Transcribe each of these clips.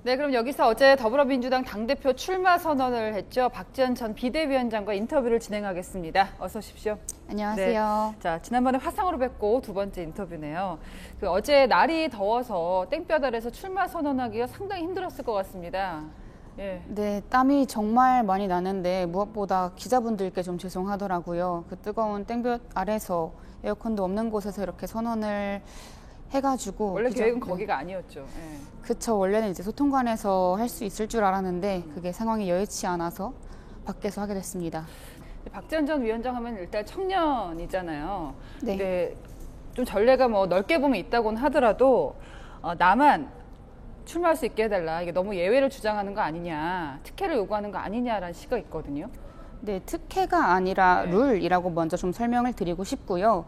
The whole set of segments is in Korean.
네, 그럼 여기서 어제 더불어민주당 당대표 출마 선언을 했죠. 박지원 전 비대위원장과 인터뷰를 진행하겠습니다. 어서 오십시오. 안녕하세요. 네. 자, 지난번에 화상으로 뵙고 두 번째 인터뷰네요. 어제 날이 더워서 땡볕 아래서 출마 선언하기가 상당히 힘들었을 것 같습니다. 예. 네, 땀이 정말 많이 나는데 무엇보다 기자분들께 좀 죄송하더라고요. 그 뜨거운 땡볕 아래서 에어컨도 없는 곳에서 이렇게 선언을 해가지고 원래 계획은 거기가 아니었죠. 예. 그쵸, 원래는 이제 소통관에서 할 수 있을 줄 알았는데 그게 상황이 여의치 않아서 밖에서 하게 됐습니다. 박지원 전 위원장 하면 일단 청년이잖아요. 네. 근데 좀 전례가 뭐 넓게 보면 있다고는 하더라도 나만 출마할 수 있게 해달라. 이게 너무 예외를 주장하는 거 아니냐, 특혜를 요구하는 거 아니냐라는 시가 있거든요. 네, 특혜가 아니라 네. 룰이라고 먼저 좀 설명을 드리고 싶고요.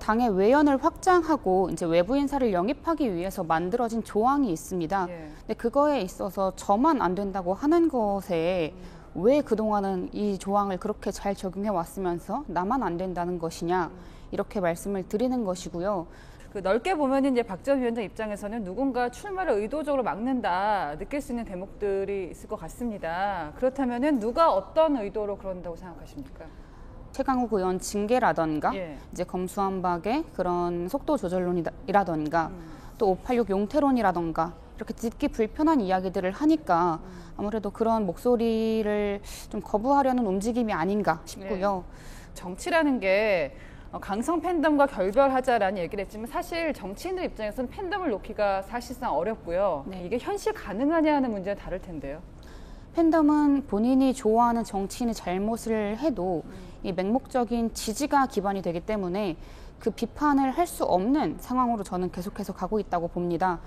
당의 외연을 확장하고 이제 외부 인사를 영입하기 위해서 만들어진 조항이 있습니다. 예. 근데 그거에 있어서 저만 안 된다고 하는 것에 왜 그동안은 이 조항을 그렇게 잘 적용해 왔으면서 나만 안 된다는 것이냐 이렇게 말씀을 드리는 것이고요. 넓게 보면 이제 박 전 위원장 입장에서는 누군가 출마를 의도적으로 막는다 느낄 수 있는 대목들이 있을 것 같습니다. 그렇다면은 누가 어떤 의도로 그런다고 생각하십니까? 최강욱 의원 징계라던가 예. 이제 검수완박의 그런 속도 조절론이라던가 또 586 용태론이라던가 이렇게 듣기 불편한 이야기들을 하니까 아무래도 그런 목소리를 좀 거부하려는 움직임이 아닌가 싶고요. 네. 정치라는 게 강성 팬덤과 결별하자라는 얘기를 했지만 사실 정치인들 입장에서는 팬덤을 놓기가 사실상 어렵고요. 네. 이게 현실 가능하냐는 문제는 다를 텐데요. 팬덤은 본인이 좋아하는 정치인의 잘못을 해도 이 맹목적인 지지가 기반이 되기 때문에 그 비판을 할 수 없는 상황으로 저는 계속해서 가고 있다고 봅니다.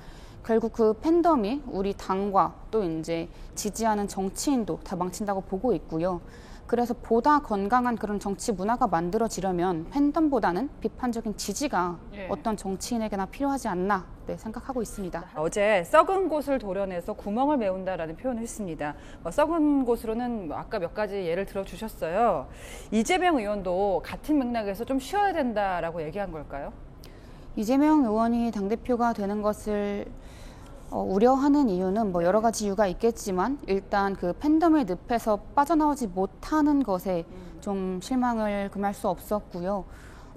결국 그 팬덤이 우리 당과 또 이제 지지하는 정치인도 다 망친다고 보고 있고요. 그래서 보다 건강한 그런 정치 문화가 만들어지려면 팬덤보다는 비판적인 지지가 예. 어떤 정치인에게나 필요하지 않나 생각하고 있습니다. 어제 썩은 곳을 도려내서 구멍을 메운다라는 표현을 했습니다. 썩은 곳으로는 아까 몇 가지 예를 들어주셨어요. 이재명 의원도 같은 맥락에서 좀 쉬어야 된다라고 얘기한 걸까요? 이재명 의원이 당대표가 되는 것을 우려하는 이유는 뭐 여러 가지 이유가 있겠지만 일단 그 팬덤의 늪에서 빠져나오지 못하는 것에 좀 실망을 금할 수 없었고요.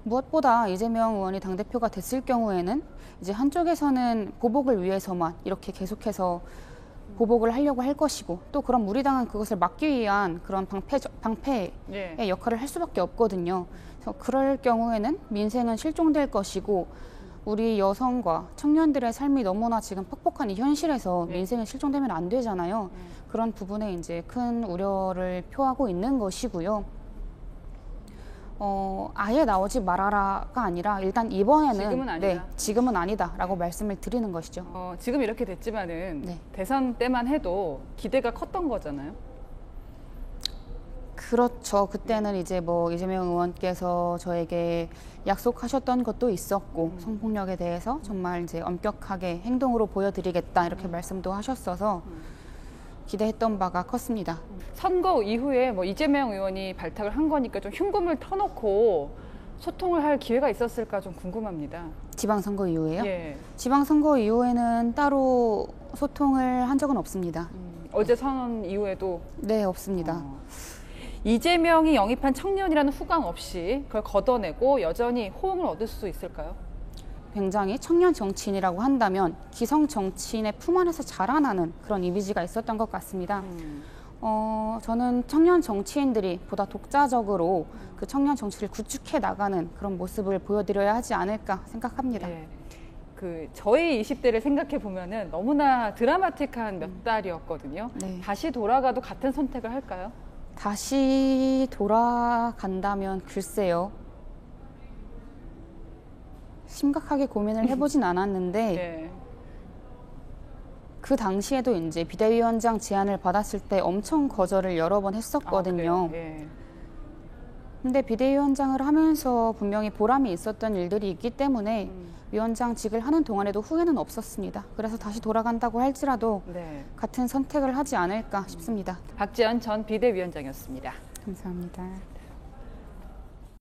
무엇보다 이재명 의원이 당대표가 됐을 경우에는 이제 한쪽에서는 보복을 위해서만 이렇게 계속해서 보복을 하려고 할 것이고 또 그럼 우리 당은 그것을 막기 위한 그런 방패의 예. 역할을 할 수밖에 없거든요. 그래서 그럴 경우에는 민생은 실종될 것이고 우리 여성과 청년들의 삶이 너무나 지금 퍽퍽한 이 현실에서 민생이 실종되면 안 되잖아요. 그런 부분에 이제 큰 우려를 표하고 있는 것이고요. 아예 나오지 말아라가 아니라 일단 이번에는 지금은 아니다. 네, 지금은 아니다라고 말씀을 드리는 것이죠. 지금 이렇게 됐지만은 네. 대선 때만 해도 기대가 컸던 거잖아요. 그렇죠. 그때는 이제 뭐 이재명 의원께서 저에게 약속하셨던 것도 있었고 성폭력에 대해서 정말 이제 엄격하게 행동으로 보여드리겠다 이렇게 말씀도 하셨어서 기대했던 바가 컸습니다. 선거 이후에 뭐 이재명 의원이 발탁을 한 거니까 좀 흉금을 터놓고 소통을 할 기회가 있었을까 좀 궁금합니다. 지방선거 이후에요? 예. 지방선거 이후에는 따로 소통을 한 적은 없습니다. 어제 선언 이후에도 네, 없습니다. 이재명이 영입한 청년이라는 후광 없이 그걸 걷어내고 여전히 호응을 얻을 수 있을까요? 굉장히 청년 정치인이라고 한다면 기성 정치인의 품 안에서 자라나는 그런 이미지가 있었던 것 같습니다. 저는 청년 정치인들이 보다 독자적으로 그 청년 정치를 구축해 나가는 그런 모습을 보여드려야 하지 않을까 생각합니다. 예. 저희 20대를 생각해 보면은 너무나 드라마틱한 몇 달이었거든요. 네. 다시 돌아가도 같은 선택을 할까요? 다시 돌아간다면 글쎄요. 심각하게 고민을 해보진 않았는데 예. 그 당시에도 이제 비대위원장 제안을 받았을 때 엄청 거절을 여러 번 했었거든요. 예. 근데 비대위원장을 하면서 분명히 보람이 있었던 일들이 있기 때문에 위원장직을 하는 동안에도 후회는 없었습니다. 그래서 다시 돌아간다고 할지라도 네. 같은 선택을 하지 않을까 싶습니다. 박지원 전 비대위원장이었습니다. 감사합니다.